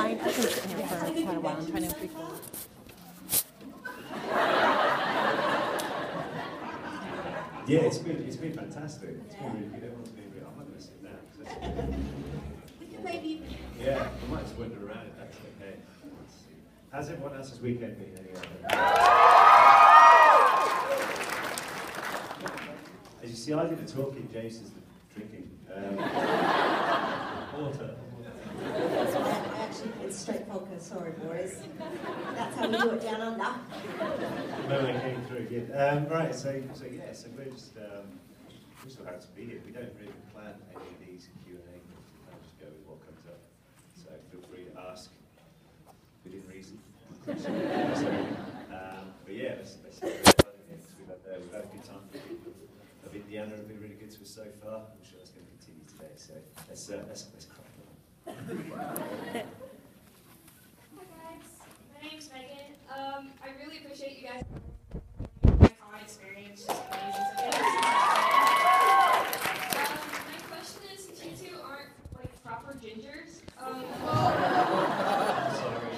I've been sitting here for quite a while. I'm trying to record. Yeah, it's been fantastic. It's been really good. Everyone's been really. I'm not going to sit down. We can maybe. Yeah, I might just wander around if that's okay. How's everyone else's weekend been anyway? As you see, I did the talking, James is the drinking. Water. Actually, it's straight vodka. Sorry, boys. That's how we do it down under. No, I came through. Yeah. Right. So yeah. So we're just we're so happy to be here. We don't really plan any of these Q&A. We kind of just go with what comes up. So feel free to ask within reason. But yeah, let's we've had a good time. Of Indiana have been really good to us so far. I'm sure that's going to continue today. So let's crack on. Hi guys, my name's Megan. I really appreciate you guys. My con experience just amazing. My question is, since you two aren't like proper gingers, Sorry.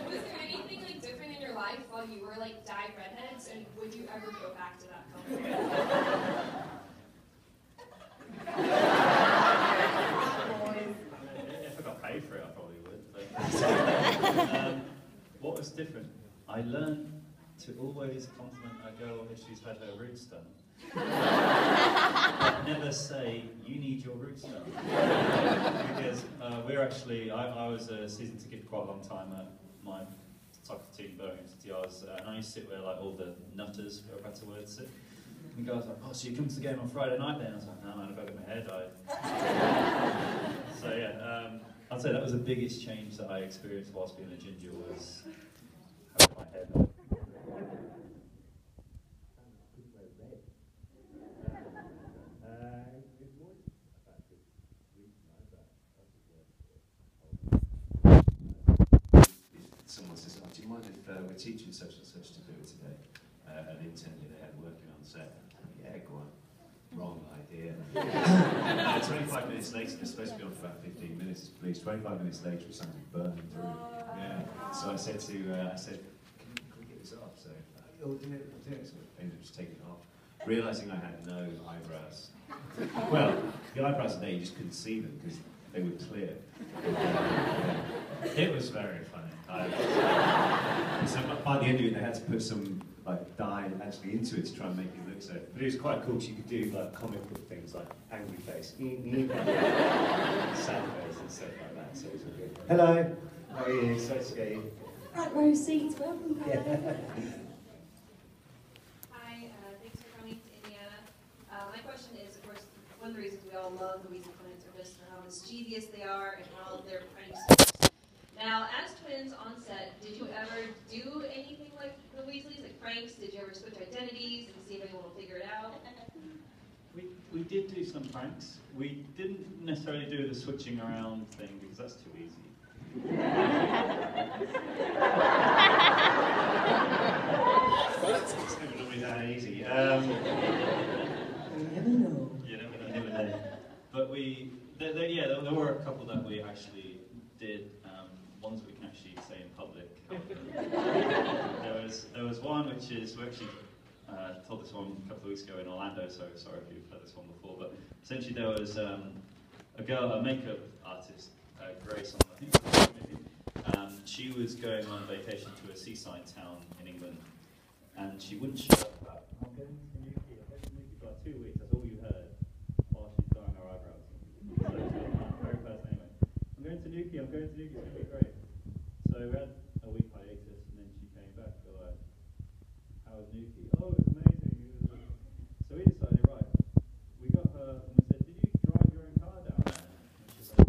was there anything like different in your life while you were like dyed redheads, and would you ever go back to that color? If I got paid for it, I probably would. But, what was different? I learned to always compliment a girl if she's had her roots done. But never say, you need your roots done. Because we're actually, I was a season ticket for quite a long time at my type of team, Birmingham City Ours, and I used to sit where like all the nutters, for a better word, sit. And the guy was like, oh, so you come to the game on Friday night then? I was like, no man, I've got my hair dyed. So yeah, I'd say that was the biggest change that I experienced whilst being a ginger was having my hair dyed. Someone says, oh, do you mind if we're teaching such and such to do it today? An intern they had working on set. Yeah, go on. Wrong idea. 25 minutes later, they're supposed to be on for about 15 minutes, please. 25 minutes later, it sounded burning through. Yeah. So I said, can we get this off? So, you'll do it, we'll do it. So I ended up just taking it off, realising I had no eyebrows. Well, the eyebrows there, you just couldn't see them because they were clear. It was very funny. So by the end of it, they had to put some like dye actually into it to try and make it look so. But it was quite cool because you could do like comic book things like angry face, sad face, and stuff like that. So it was all good. Hello, how are you? So scary. Front row seats, welcome back. Hi, thanks for coming to Indiana. My question is, of course, one of the reasons we all love the Weasley twins are just how mischievous they are and how they're pranks. Now, as twins on set, did you ever do anything like the Weasleys, like pranks? Did you ever switch identities and see if anyone will figure it out? We did do some pranks. We didn't necessarily do the switching around thing because that's too easy. It's never normally that easy. You never know. You never know. But there were a couple that we actually did. Ones we can actually say in public. There was one which is, we actually told this one a couple of weeks ago in Orlando, so sorry if you've heard this one before, but essentially there was a girl, a makeup artist, Grace, I think it was maybe, she was going on vacation to a seaside town in England, and she wouldn't shut up about, I'm going to Newquay, I've been to Newquay for like 2 weeks, that's all you heard, while she's dyeing her eyebrows. So, very person anyway. I'm going to Newquay, it's going to be great. So we had a week hiatus, and then she came back. We're like, "How was Newquay?" "Oh, it was amazing." So we decided, right? We got her, and we said, "Did you drive your own car down there?" And she's like,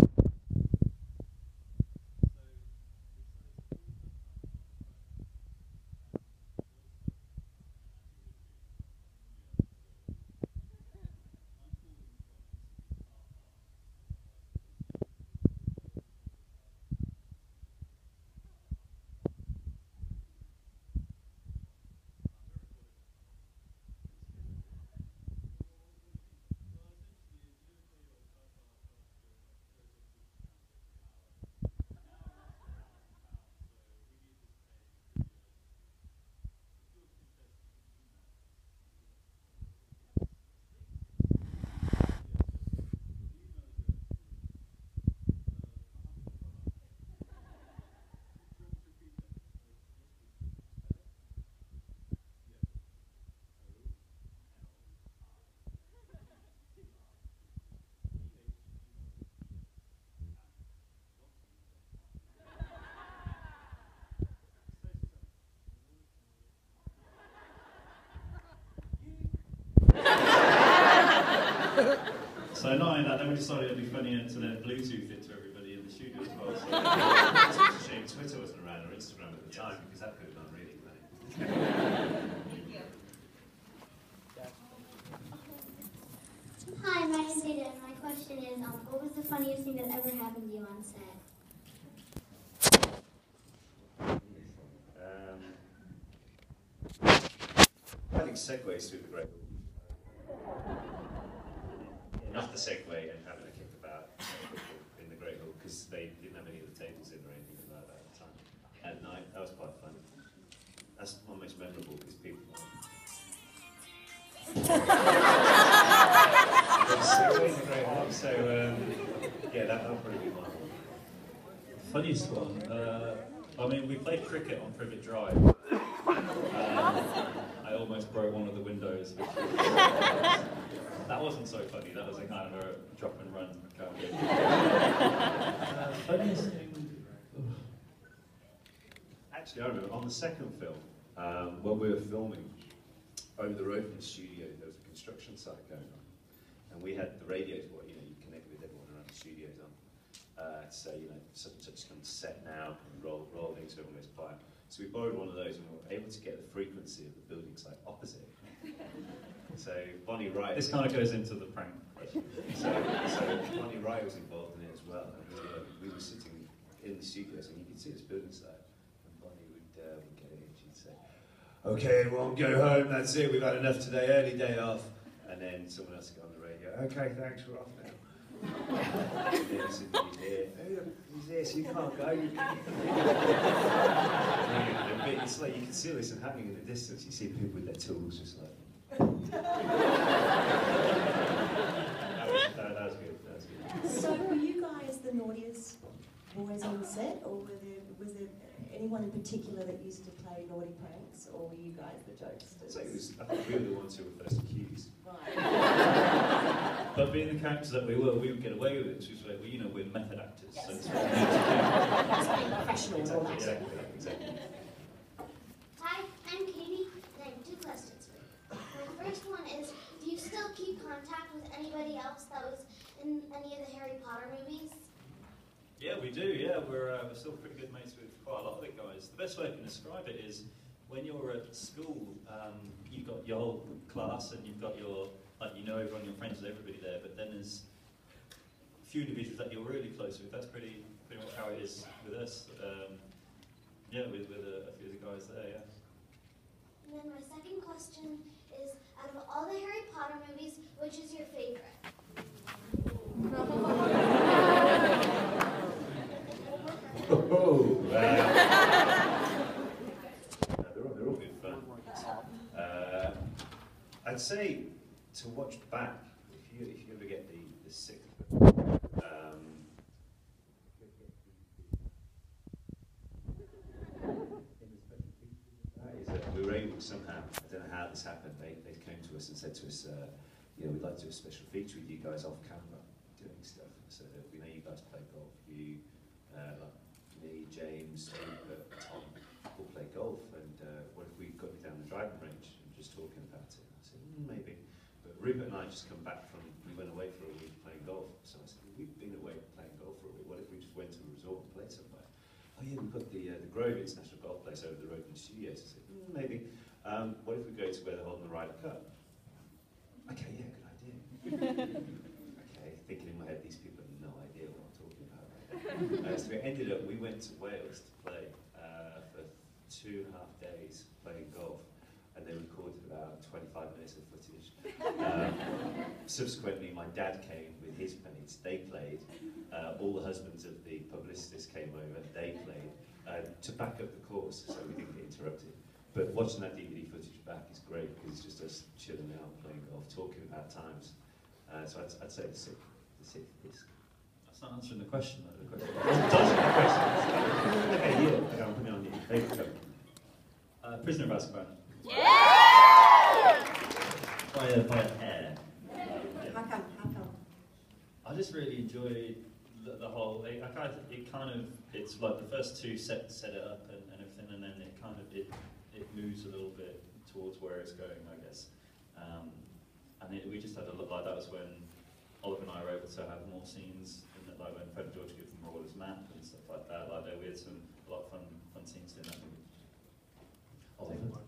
So not only that, then we decided it'd be funnier to then Bluetooth it to everybody in the studio as well. So. It's such a shame Twitter wasn't around or Instagram at the time because that could have gone really funny. Thank you. Hi, my name's Ada, and my question is, what was the funniest thing that ever happened to you on set? I think segues through the Great Hall. Enough to segue and having a kick about in the Great Hall because they didn't have any of the tables in or anything like that at the time. At night, that was quite fun. That's one most memorable because people. Segue in the Great Hall, so yeah, that'll probably be mine. Funniest one. I mean, we played cricket on Privet Drive. I almost broke one of the windows. That wasn't so funny. That was a kind of a drop and run kind of game. Funniest thing. Actually, I remember on the second film, when we were filming over the road from the studio, there was a construction site going on, and we had the radios. What you connect with everyone around the studios on. To say, such and such come to set now, and roll into everyone goes quiet. So we borrowed one of those and we were able to get the frequency of the building site opposite. So Bonnie Wright. This kind of goes into the prank question. So Bonnie Wright was involved in it as well. And we were sitting in the studios and you could see this building site. And Bonnie would get in and she'd say, "Okay, everyone, go home. That's it. We've had enough today. Early day off." And then someone else would go on the radio. "Okay, thanks. We're off now." And then somebody here, "Oh, he's here, so you can't go." It's like you can see this happening in the distance. You see people with their tools just like. That was good. That was good. So were you guys the naughtiest boys on the set, or was there anyone in particular that used to play naughty pranks, or were you guys the jokesters? So I think we were the ones who were first accused. Right. But being the characters that we would get away with it, which was like, we're method actors. Yes. So it's what we need to That's being professional and all that. Exactly. Hi, I'm Katie, and I have 2 questions for you. My first one is, do you still keep contact with anybody else that was in any of the Harry Potter movies? do. Yeah, we do. Yeah, we're still pretty good mates with quite a lot of the guys. The best way I can describe it is when you're at school, you've got your whole class and you've got your, everyone, you're friends with everybody there, but then there's a few individuals that you're really close with. That's pretty much how it is with us. Yeah, with a few of the guys there, yeah. And then my second question is, out of all the Harry Potter movies, which is your favorite? They're all good fun. I'd say to watch back, if you ever get the sixth film, we were able somehow, I don't know how this happened, they came to us and said to us, we'd like to do a special feature with you guys off camera doing stuff. So we know you guys play golf, you, me, James, Tom, all play golf, and what if we got you down the driving range and just talking about it? I said, maybe. But Rupert and I just come back from, we went away for a week playing golf. So I said, we've been away playing golf for a week, what if we just went to a resort and played somewhere? Oh yeah, we've got the Grove International Golf Place over the road from the studios. I said, maybe. What if we go to where they're holding the Ryder Cup? Okay, yeah, good idea. Okay, thinking in my head, these people have no idea what I'm talking about right now. So we ended up, we went to Wales to play for 2.5 days playing golf, and they recorded about 25 minutes of footage. Subsequently, my dad came with his mates, they played. All the husbands of the publicists came over, they played, to back up the course so we didn't get interrupted. But watching that DVD footage back is great because it's just us chilling out, playing golf, talking about times. So I'd say the sixth disc. That's not answering the question, though. The question. Answering the question. Okay, yeah, I'm putting it on you. Favourite film? Prisoner of Azkaban. Yeah! By an air. How come? I just really enjoyed the whole. It's like the first 2 set it up and everything, and then it moves a little bit towards where it's going, I guess. And we just had a look like that was when Oliver and I were able to have more scenes, in that, like when Fred and George give them Marauders map and stuff like that. Like we had a lot of fun scenes in that movie. Oliver.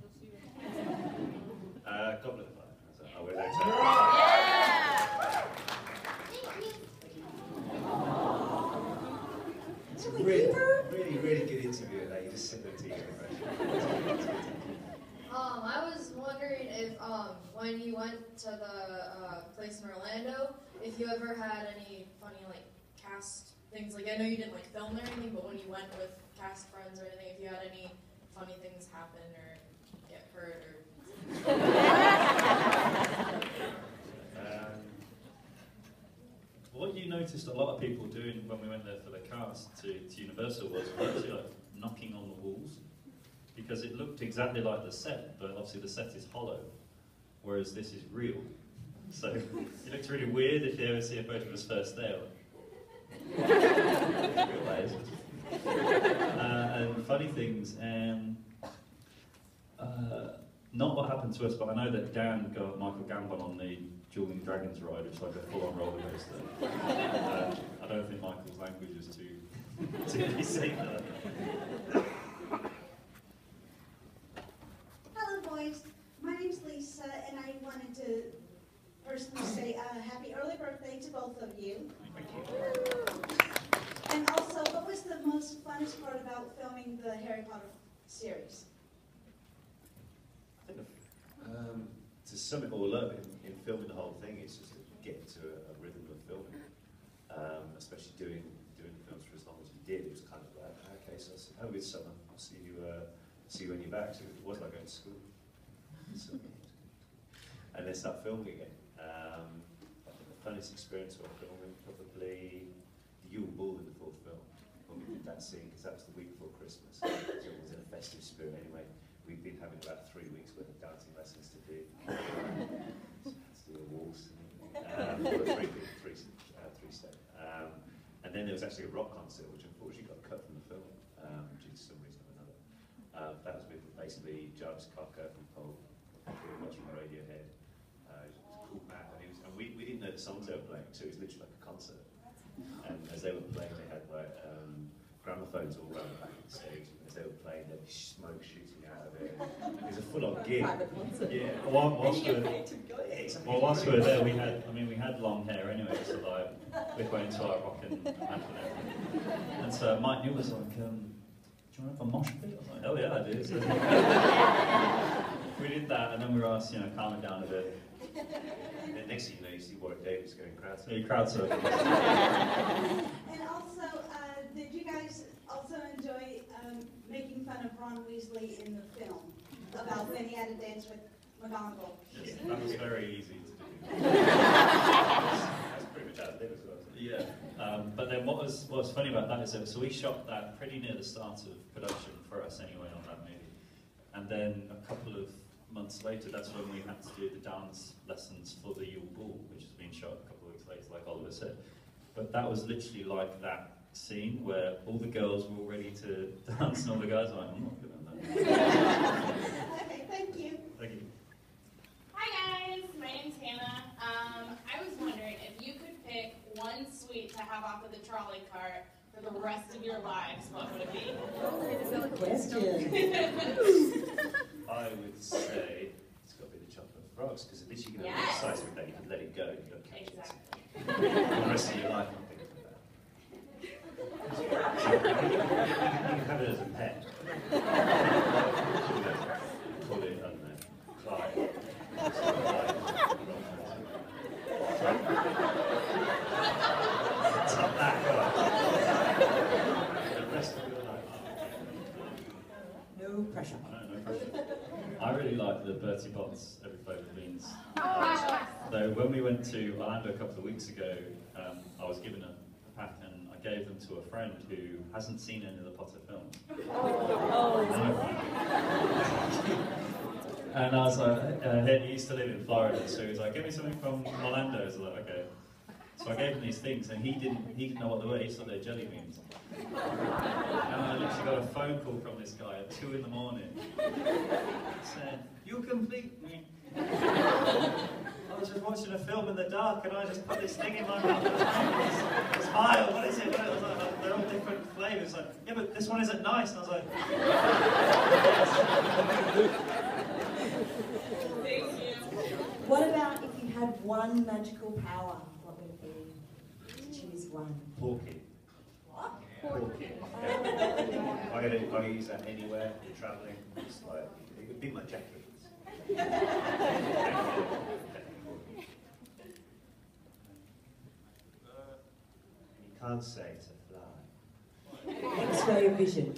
Goblet of Fire. I will It's a really good interview. Like you just sit there to I was wondering if, when you went to the place in Orlando, if you ever had any funny, like, cast things. Like, I know you didn't, like, film or anything, but when you went with cast friends or anything, if you had any funny things happen or get hurt or... What you noticed a lot of people doing when we went there for the cast to Universal was actually like knocking on the walls, because it looked exactly like the set, but obviously the set is hollow, whereas this is real. So it looks really weird if you ever see a photo of us first there. And funny things, not what happened to us, but I know that Dan got Michael Gambon on the Dueling Dragons ride, which is like a full-on roller coaster. I don't think Michael's language is too be safe there. Hello, boys. My name's Lisa, and I wanted to personally say happy early birthday to both of you. Thank you. And also, what was the most funnest part about filming the Harry Potter series? To sum it all up, in filming the whole thing, it's just getting to a rhythm of filming. Especially doing the films for as long as we did, it was kind of like, okay, so have a good summer. I'll see you when you're back. So it was like going to school. So, and then start filming again. I think the funnest experience of filming probably the Yule Ball in the fourth film, when we did that scene, because that was the week before Christmas. So it was in a festive spirit anyway. We've been having about 3 weeks worth of dancing lessons to do. So let's do a waltz. Three step. And then there was actually a rock concert, which unfortunately got cut from the film due to some reason or another. That was with basically Jarvis Cocker from Pole, much from Radiohead. Cool band, and we didn't know the songs they were playing, so it was literally like a concert. And as they were playing, they had like gramophones all around the back of the stage. As they were playing, there'd be smoke shooting out of it. It was a full-on gig. Yeah. Whilst we were there, we had long hair anyway, so like we went into our rock and metal and everything. And so Mike New was like, do you want to have a mosh pit? I was like, oh yeah, I do. So we did that, and then we were asked, calm it down a bit. And then next thing you know, you see Warwick Davis going crowd surfing. Yeah, crowd surfing. And also, did you guys also enjoy making fun of Ron Weasley in the film about when he had to dance with McGonagall? Yes, that was very easy to do. That's pretty much how it did as well. Yeah, but then what was funny about that is that so we shot that pretty near the start of production for us anyway on that movie, and then a couple of months later, that's when we had to do the dance lessons for the Yule Ball, which has been shot a couple of weeks later, like Oliver said. But that was literally like that scene where all the girls were all ready to dance, and all the guys were like, I'm not good at that. Okay, thank you. Thank you. Hi guys, my name's Hannah. I was wondering if you could pick one sweet to have off of the trolley cart for the rest of your lives, what would it be? Good question. I would say it's got to be the chocolate frogs, because at least you can have Yes. a size with that, you can let it go, you don't catch Exactly. it. For the rest of your life, I'm thinking about that. You can have it as a pet. Call it, I don't know, Clyde. It's not that good. The rest of your life. No pressure. No pressure. I really like the Bertie Bott's Every Flavour Beans. So when we went to Orlando a couple of weeks ago, I was given a pack and I gave them to a friend who hasn't seen any of the Potter films. And I was like, he used to live in Florida, so he was like, give me something from Orlando. I was like, okay. So I gave him these things, and he didn't know what they were. He thought they were jelly beans. And I literally got a phone call from this guy at 2 in the morning. He said, "You complete me." I was just watching a film in the dark and I just put this thing in my mouth. It's vile, what is it? What is it? They're all different flavours. Like, yeah, but this one isn't nice. And I was like, Thank you. What about if you had one magical power? What would it be? Choose one. Porky. What? Porky. Yeah. I could use that anywhere. You're travelling. It's like, it would be my jacket. You can't say to fly. X-ray vision.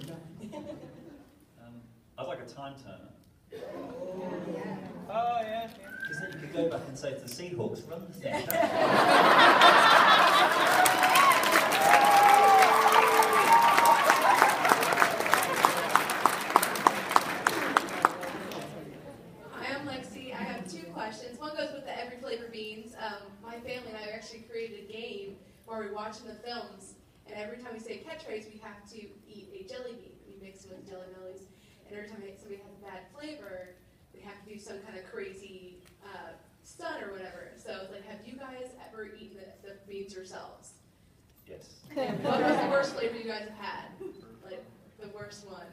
I'd like a time turner. Oh, yeah. Because then you could go back and say to the Seahawks, run the thing. One goes with the every flavor beans. My family and I actually created a game where we're watching the films, and every time we say catchphrase, we have to eat a jelly bean. We mix it with jelly bellies, and every time somebody has a bad flavor, we have to do some kind of crazy stunt or whatever. So it's like, have you guys ever eaten the beans yourselves? Yes. And what was the worst flavor you guys have had? Like, the worst one?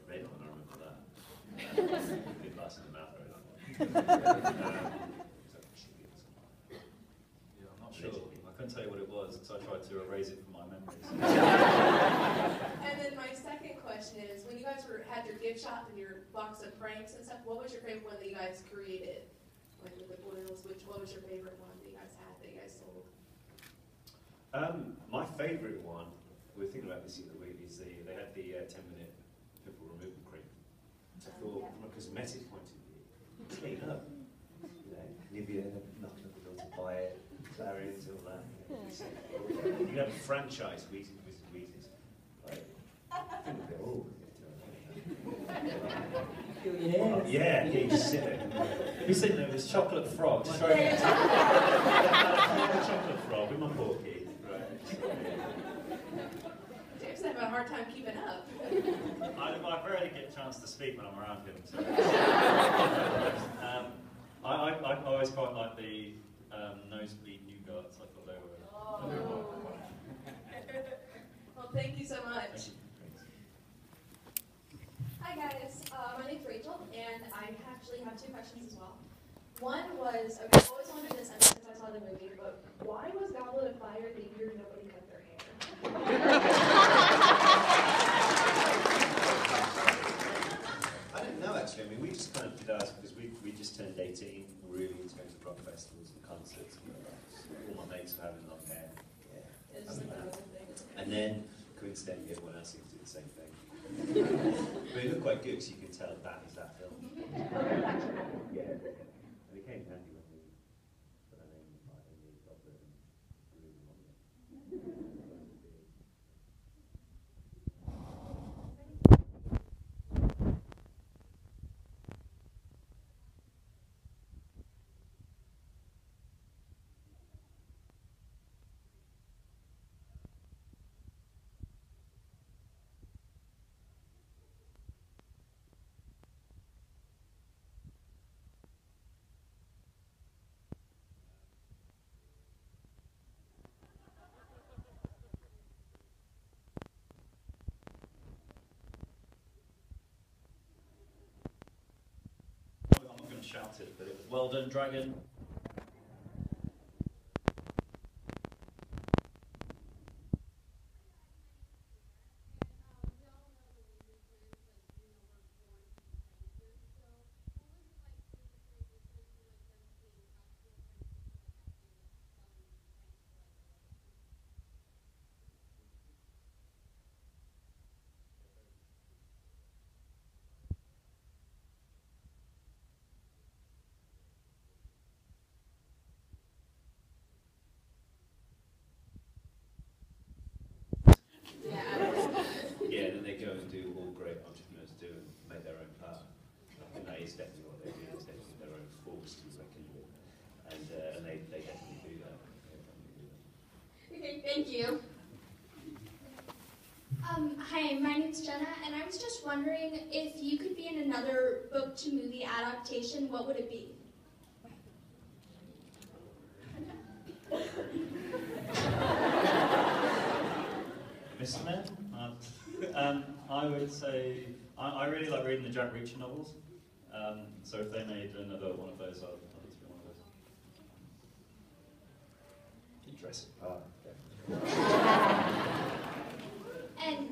Red one, I remember that. Bit nice in the mouth, right? Yeah, I'm not sure. I couldn't tell you what it was because I tried to erase it from my memories. And then my second question is, when you guys had your gift shop and your box of pranks and stuff, what was your favorite one that you guys created? Like with the boils, what was your favorite one that you guys had, that you guys sold? My favourite one, we were thinking about this the other week, is they had the 10-minute pimple removal cream. I thought, from a cosmetic point of view, clean up. You know, Nivea knocking up the door to buy it, Clarions, all that. You can have a franchise, Wheaties. Like, I think they're all yeah, you just sit there. You're sitting there with this chocolate frog, just throwing it. Chocolate frog with my porky. Right. James having a hard time keeping up. I rarely get a chance to speak when I'm around him. So. I always quite like the nosebleed nougats. I thought they were. Well, thank you so much. Thank you. Hi guys, my name's Rachel, and I actually have two questions as well. One was, okay, I've always wondered this ever since I saw the movie, but why was Goblet of Fire the year nobody cut their hair? I don't know actually. I mean, we just kind of did ours because we just turned 18. We're really into going to rock festivals and concerts. And all my mates were having long hair. Yeah. And then coincidentally, everyone else seems to do the same thing. But it looked quite good, so you can tell that is that film. Yeah. And it came handy when we put our name in the goblet and blew them on it. I'm not going to shout it, but it was well done, Dragon. Yeah, and then they go and do all great entrepreneurs do and make their own power. And that is definitely what they do. It's definitely their own force to be reckoned with. And they definitely do that. Okay, thank you. Hi, Hi, my name's Jenna, and I was just wondering if you could be in another book-to-movie adaptation, what would it be? Mr. Man? I would say, I really like reading the Jack Reacher novels. So if they made another one of those, I'd love to be one of those. Jurassic And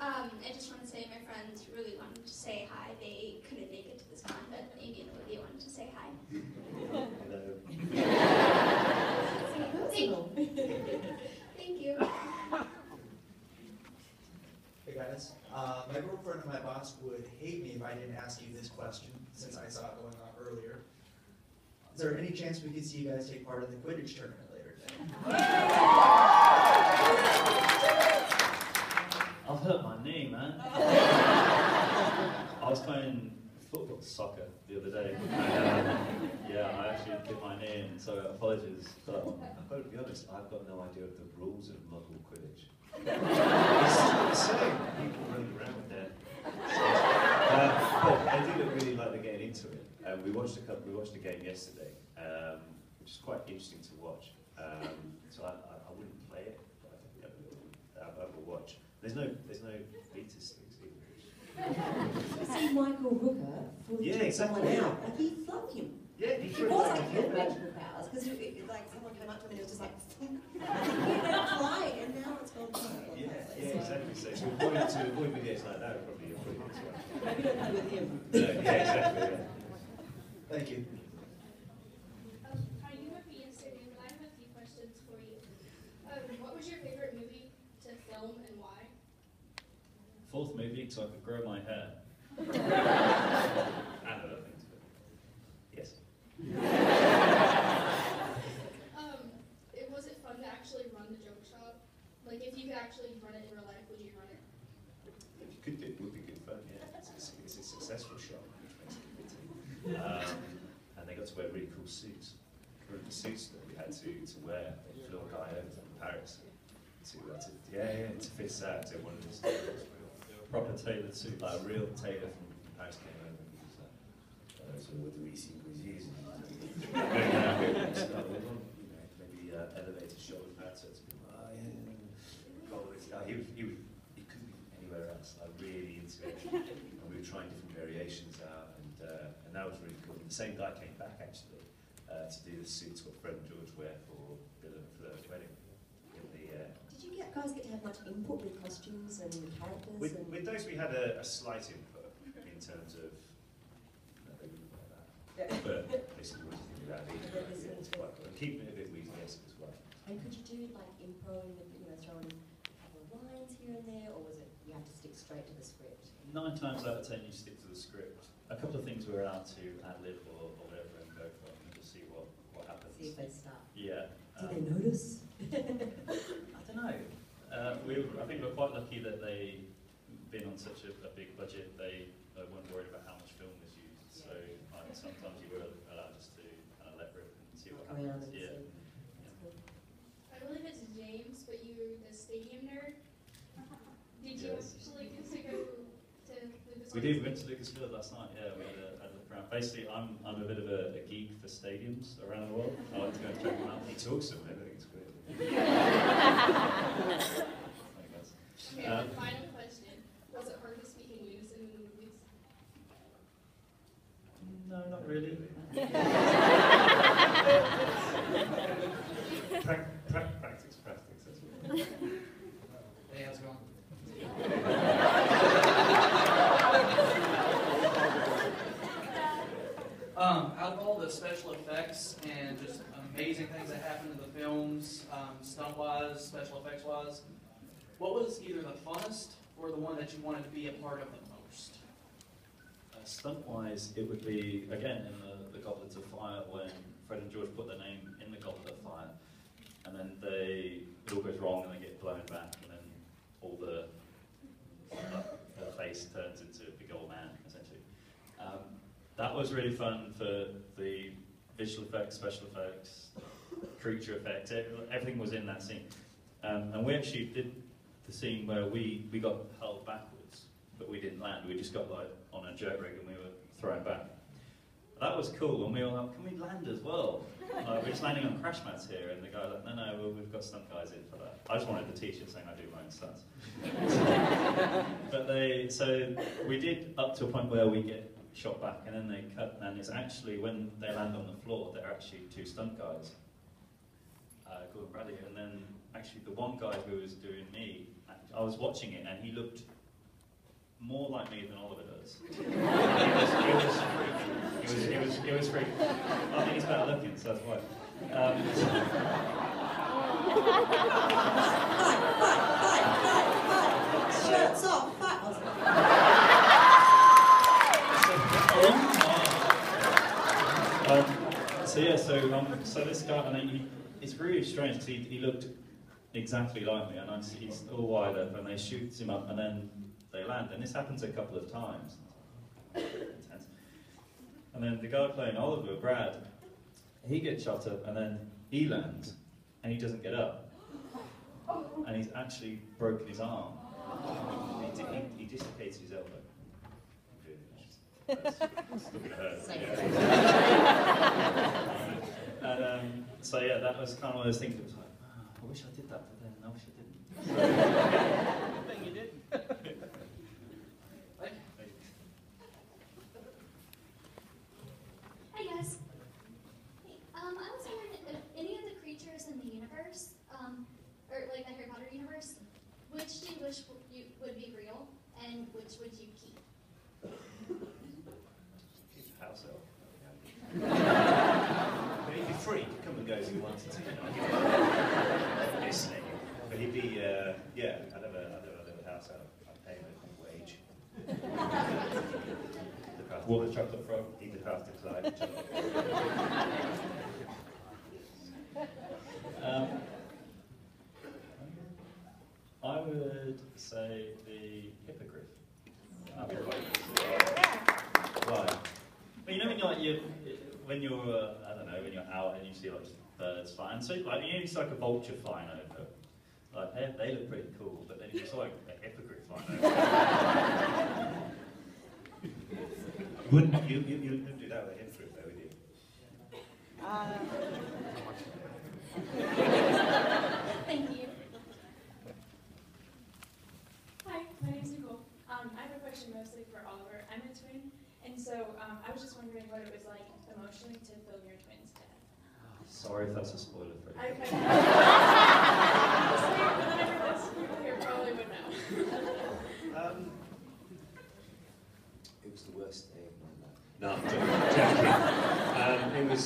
I just want to say my friends really wanted to say hi. They couldn't make it to this con, but Amy and Olivia wanted to say hi. Hello. Thank you. Hey guys, my girlfriend and my boss would hate me if I didn't ask you this question, since I saw it going on earlier. Is there any chance we could see you guys take part in the Quidditch tournament later today? I've hurt my knee, man. I was playing soccer the other day. And, yeah, I actually hit my knee, and so apologies for that one. I've got to be honest, I've got no idea of the rules of Muggle Quidditch. It's the same. People running around with their. But I do look really like they're getting into it. We watched a game yesterday, which is quite interesting to watch. So I wouldn't play it, but I think we have a watch. There's no beta sticks either. See Michael Hooker fully Yeah, took exactly. someone out. Like he flung him. Yeah, he It threw was it like back he had in. magical powers because like someone came up to him and it was just like he went flying and now it's gone flying. Yeah, exactly. So to avoid videos like that, probably avoid it as well. Maybe don't play with him. Yeah, exactly. Yeah. Thank you. Hi, you might be interested in, but I have a few questions for you. What was your favorite movie to film and why? Fourth movie, so I could grow my hair. And other things. Yes. Was it fun to actually run the joke shop? Like, if you could actually run it in real life, would you run it? If you could do it, would be good fun, yeah. It's a successful shop, which makes it a bit. And they got to wear really cool suits. Current suits that we had to wear. They flew a guy over from Paris to fit us out. So one of the Proper tailored suit. like a real tailor from Paris came over and he was like, so what do we see with these? Maybe elevator shoulder pads. He couldn't be anywhere else. Like really into it. And we were trying different variations out, and that was really cool. And the same guy came back actually to do the suits what Fred and George wear for the wedding. Did you guys get to have much input with costumes and characters? With those, we had a slight input in terms of. No, they wouldn't wear that. Yeah. But basically, what do you think about it? Yeah, it's quite cool. And keeping it a bit weasel-esque as well. And could you do like improv and throwing a couple of lines here and there, or was it you have to stick straight to the script? 9 times out of 10 you stick to the script. A couple of things we're allowed to ad-lib or whatever and go for and just see what happens. See if they start. Yeah. Do they notice? I don't know. I think we're quite lucky that they, being on such a big budget, they weren't worried about how much film was used. So sometimes you were allowed just to kind of let rip and see what happens. Yeah. I believe it's James, but you're the stadium nerd. Did you actually get to go to Lucas? We did. We went to Lucasfilm last night. Yeah, we had a look around. Basically, I'm a bit of a geek for stadiums around the world. I like to go and check them out. He talks to them, everything's great. Okay, final question. Was it hard to speak in unison in the movies? No, not really. Practice, that's what. Hey, how's it going? Out of all the special effects and just amazing things that happened in the films, stunt-wise, special effects-wise, what was either the funnest or the one that you wanted to be a part of the most? Stunt-wise, it would be, again, in the Goblet of Fire, when Fred and George put their name in the Goblet of Fire, and then it all goes wrong and they get blown back, and then all the face turns into a big old man, essentially. That was really fun for the visual effects, special effects, creature effects, everything was in that scene. And we actually did the scene where we got held backwards, but we didn't land. We just got like on a jerk rig and we were thrown back. That was cool, and we were like, can we land as well? We're just landing on crash mats here, and the guy was like, no, we've got stunt guys in for that. I just wanted the t-shirt saying I do my own stunts. But so we did up to a point where we get shot back, and then they cut, and it's actually, when they land on the floor, they're actually two stunt guys, Gordon Bradley, and then actually the one guy who was doing me, I was watching it, and he looked more like me than Oliver does. It was freaky. I think he's better looking, so that's why. Shirts off, so this guy, and it's really strange because he looked exactly like me, and he's all wide up, and they shoot him up, and then they land, and this happens a couple of times. Intense. And then the guy playing Oliver, Brad, he gets shot up, and then he lands, and he doesn't get up, and he's actually broken his arm. He dislocates his elbow. That's still gonna hurt. And so yeah, that was kind of one of those things. It was like, oh, I wish I did that, but then I wish I didn't. Good thing you did. Hi guys. Hey, I was wondering if any of the creatures in the universe, or like the Harry Potter universe, which do you wish would be real, and which would you keep? Keep the house elf. But he'd be free, come and go as he wanted to. Listening. But he'd be, yeah, I'd have a house elf. I'd pay him a wage. Water chocolate frog. He'd look after Clyde. I would say the hippogriff. That'd be right. Why? But you know when you're I don't know, when you're out and you see like birds flying, so like you see like a vulture flying over, like they look pretty cool, but then you saw like a hippogriff flying over. You wouldn't do that with a hippogriff though, would you? Thank you. Hi, my name's Nicole. I have a question mostly for Oliver. I'm a twin, and so I was just wondering what it was like emotionally to film your twins' death. Sorry if that's a spoiler for you. Okay. People here probably would know. It was the worst day of my life. No, I'm joking. It was.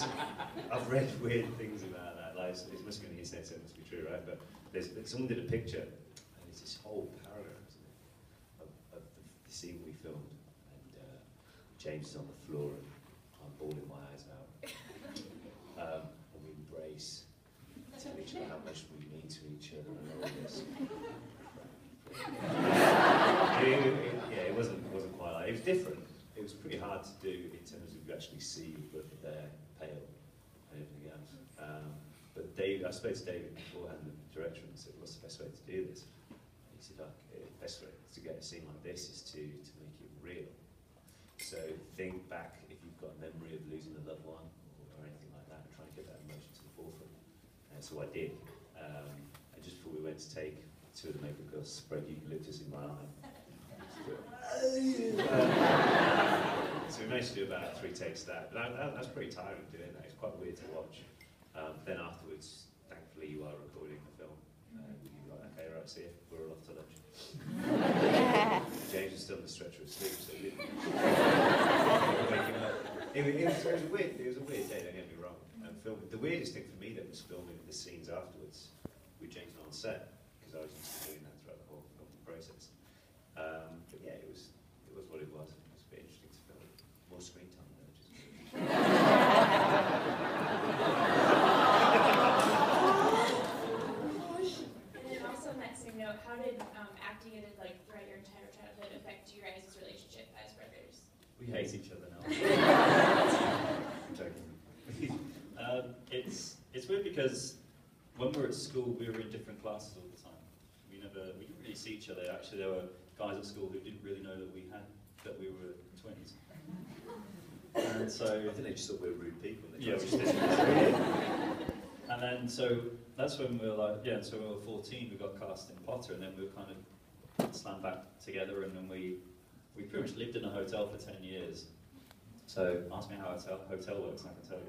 I've read weird things about that. Like, it must be, he said so, it must be true, right? But someone did a picture, and it's this whole paragraph, isn't it, of the scene we filmed, and James is on the floor, and I'm bawling my eyes out, and we embrace, tell each other how much we mean to each other, and all this. It wasn't quite like it. It was different. It was pretty hard to do in terms of you actually see that they're pale and everything else. But I spoke to David beforehand, the director, and said, "What's the best way to do this?" And he said, "The best way to get a scene like this is to make it real. So think back if you've got a memory of losing a loved one or anything like that, and try and get that emotion to the forefront." And so I did. And just before we went to take, two of the makeup girls spread eucalyptus in my eye. So we managed to do about 3 takes of that. But that was pretty tiring doing that. It's quite weird to watch. Then afterwards, thankfully, you are recording the film. You're like, okay, right, see you. We're all off to lunch. James was still on the stretcher asleep, so he didn't. Waking up. It was a weird day, don't get me wrong. The weirdest thing for me that was filming the scenes afterwards with James on set, because I was used to doing that throughout the whole filming process. But yeah, it was what it was. It was a bit interesting to film. More screen time though, which is good. And then also on that same note, how did acting it like throughout your entire childhood affect your guys' relationship as brothers? We hate each other now. I'm joking. It's weird because when we were at school, we were in different classes all the time. We we didn't really see each other. Actually, there were guys at school who didn't really know that we were twins. And so I think they just thought we were rude people. Yeah, we just didn't. And then so that's when we were like, yeah. So when we were 14, we got cast in Potter, and then we were kind of slammed back together, and then we pretty much lived in a hotel for 10 years. So ask me how a hotel works, and I can tell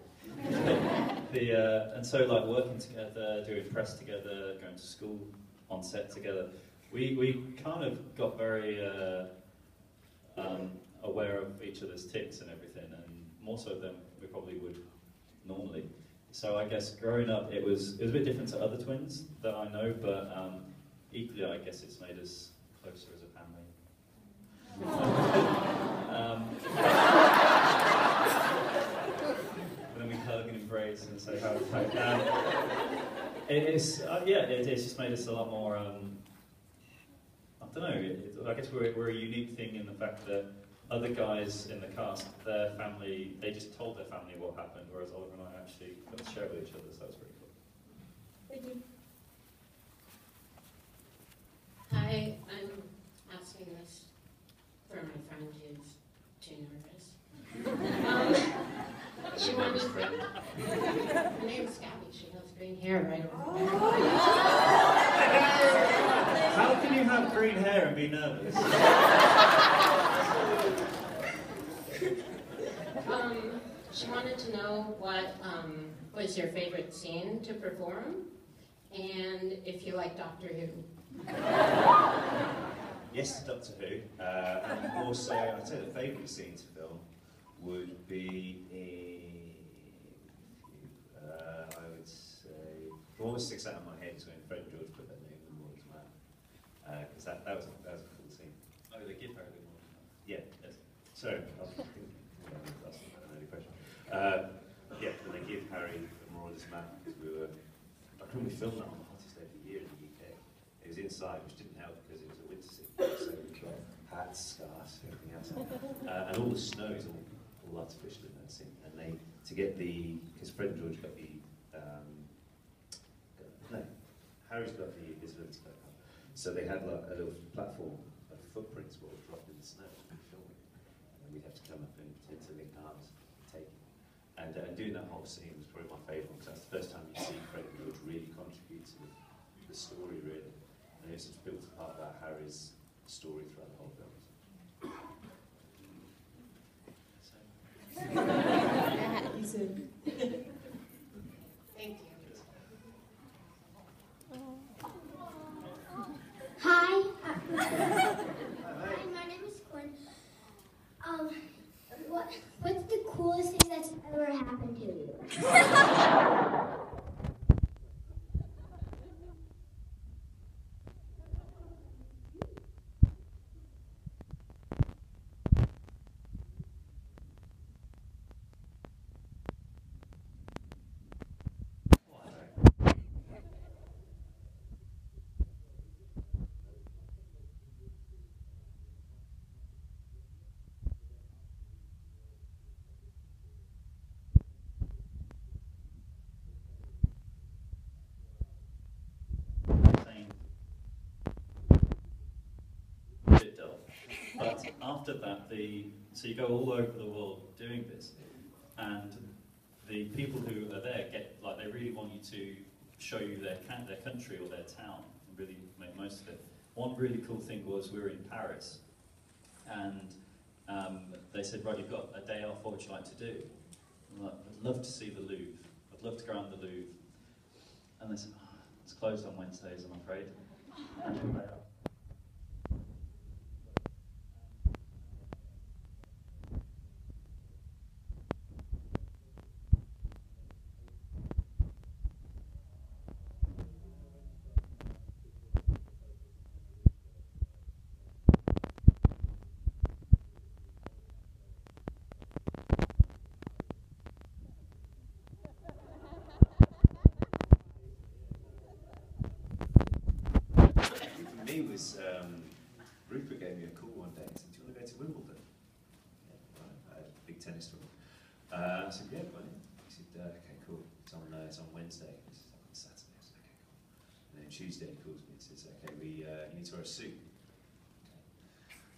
you. And so like working together, doing press together, going to school on set together, we kind of got very aware of each other's tics and everything, and more so than we probably would normally. So I guess growing up, it was a bit different to other twins that I know, but equally, I guess it's made us closer as a family. And then we hug and embrace and say how it's going. It's just made us a lot more. I don't know. I guess we're a unique thing in the fact that other guys in the cast, their family, they just told their family what happened, whereas Oliver and I actually got to share it with each other, so that's pretty cool. Thank you. Hi, I'm asking this for my friend who's too nervous. She wanted her name's Gabby. She has green hair right over there. How can you have green hair and be nervous? She wanted to know what was your favorite scene to perform, and if you like Doctor Who. Yes, Doctor Who. And also, I'd say the favourite scene to film would be I would say, what always sticks out in my head is when Fred and George put their name in the Mortis Man. Because that was a cool scene. Oh, they give her a bit more. Yeah, yes. So, that's another question. Yeah, when they give Harry the Mortis Man, because I can we filmed that on the hottest day of the year in the UK. It was inside, which didn't help because it was a winter scene, so we got hats, scarves, everything else. And all the snow is all artificial in that scene. And they, to get because Fred and George got Harry's got the disability background. So they had like a little platform of footprints were dropped in the snow to be filming. And we'd have to come up and pretend to link arms and take it. And doing that whole scene was probably my favourite, because that's the first time you see Fred and George really contribute to the story, really. And it's just built apart about Harry's story throughout the whole film. Thank you. Hi. Hi, my name is Quinn. What's the coolest thing that's ever happened to you? But after that, so you go all over the world doing this, and the people who are there they really want you to show you their country or their town and really make most of it. One really cool thing was we were in Paris, and they said, right, you've got a day off, what would you like to do? I'm like, I'd love to see the Louvre. I'd love to go around the Louvre. And they said, it's closed on Wednesdays, I'm afraid. And here they are. Rupert gave me a call one day and said, do you want to go to Wimbledon? Yeah, right, a big tennis tournament. I said, yeah, buddy. He said, okay, cool. It's on Wednesday. He said, on Saturday. I said, okay, cool. And And then Tuesday he calls me and says, okay, you need to wear a suit.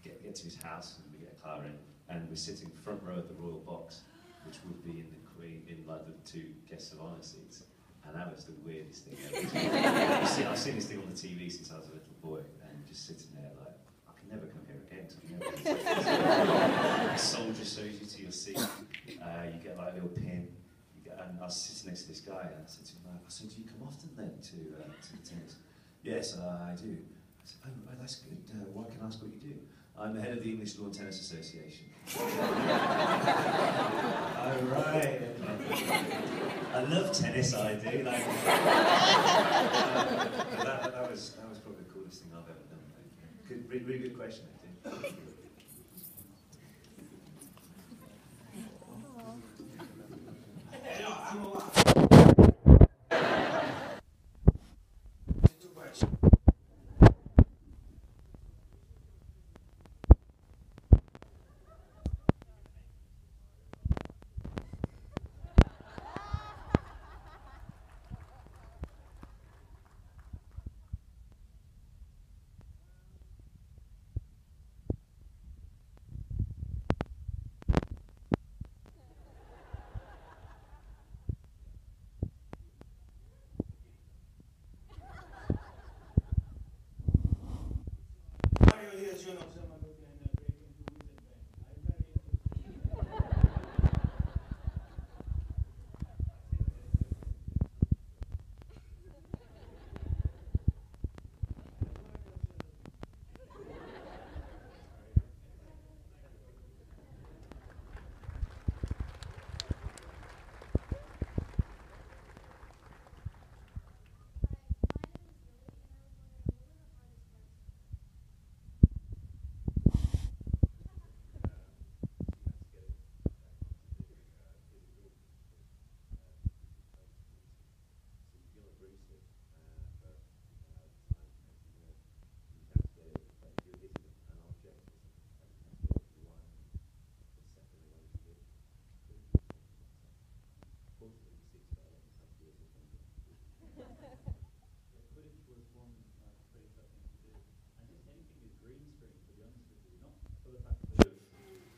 Okay. Get to his house and we get a car in, and we're sitting front row of the royal box, which would be in the Queen, in like the 2 guests of honour seats. And that was the weirdest thing ever. I've seen this thing on the TV since I was a little boy, and just sitting there like, I can never come here again. A soldier shows you to your seat. You get like a little pin. And I was sitting next to this guy, and I said to him, do you come often then to the tennis? Yes, I do. I said, oh, that's good. Why can I ask what you do? I'm the head of the English Lawn Tennis Association. Oh, right. I love tennis, I do. Like, that was probably the coolest thing I've ever done. Good, really good question, I think. I'm alive.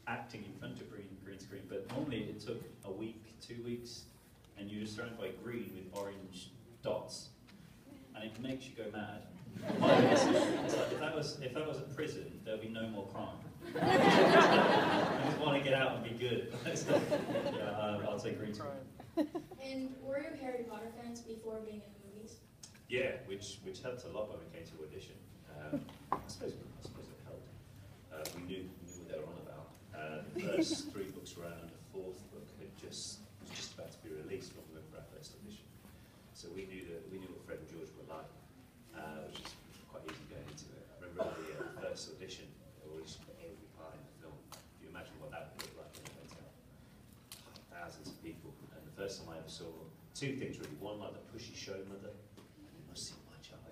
Acting in front of green screen, but normally it took a week, 2 weeks, and you're just surrounded by green with orange dots, and it makes you go mad. It's like if that was a prison, there'd be no more crime. You just want to get out and be good. Yeah, I'll take green screen. And were you Harry Potter fans before being in the movies? Yeah, which helped a lot when we came to audition. I suppose it helped. We knew what they were on about. The first 3 books were out, and the 4th book was just about to be released when we went for our first audition. So we knew what Fred and George were like, which is quite easy going into it. I remember the first audition, they auditioned for every part in the film. If you imagine what that would look like in a hotel. Thousands of people, and the first time I ever saw 2 things really. One, like the pushy show mother, you must see my child.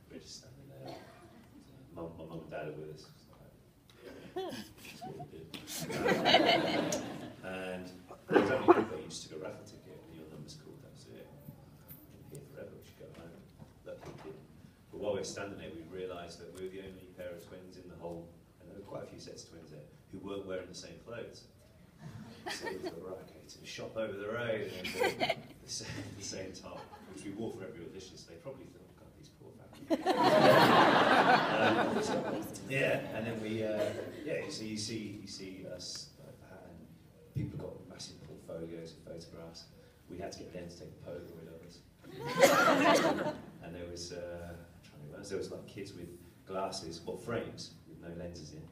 We're just standing there. My mum and dad are with us. That's what we did. And there was only people that used to go raffle ticket, and your number's called, that was it. Here forever, we should go home. Lucky we did. But while we were standing there, we realised that we were the only pair of twins in the whole, and there were quite a few sets of twins there, who weren't wearing the same clothes. So we thought, right, okay, to the shop over the road, and the same top, which we wore for every audition, so they probably thought, God, these poor families. Yeah, and then we, so you see us like that, and people got massive portfolios of photographs. We had to get them to take a Polaroid of us. And there was, there was like kids with glasses, or frames, with no lenses in.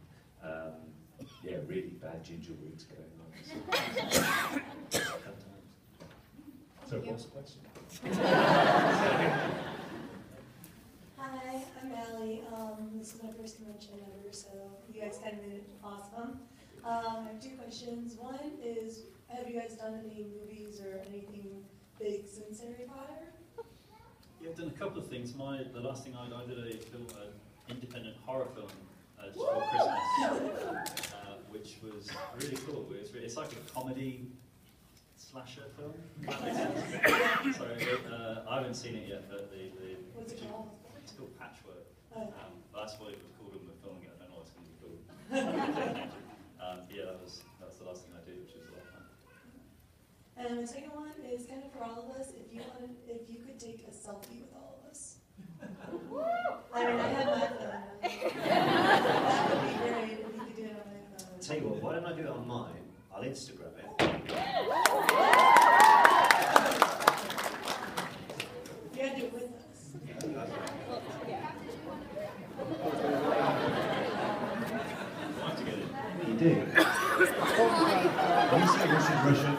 Really bad ginger wigs going on. So what's the question? Hi, I'm Allie. This is my first convention ever, so you guys kind of did it awesome. I have 2 questions. One is, have you guys done any movies or anything big since Harry Potter? Yeah, I've done a couple of things. The last thing I did an independent horror film just for Christmas, which was really cool. It's like a comedy slasher film. That makes sense. So I haven't seen it yet, but What's it called? It's called Patchwork. Oh. That's what it was called when we were filming it. I don't know what it's going to be called. Yeah, that was the last thing I did, which was a lot of fun. And the second one is kind of for all of us. If you could take a selfie with all of us. I mean, I have my phone. That would be great if you could do it on my phone. Tell you what, why don't I do it on mine? I'll Instagram it. You gotta do it with us. You do. When you say Russian,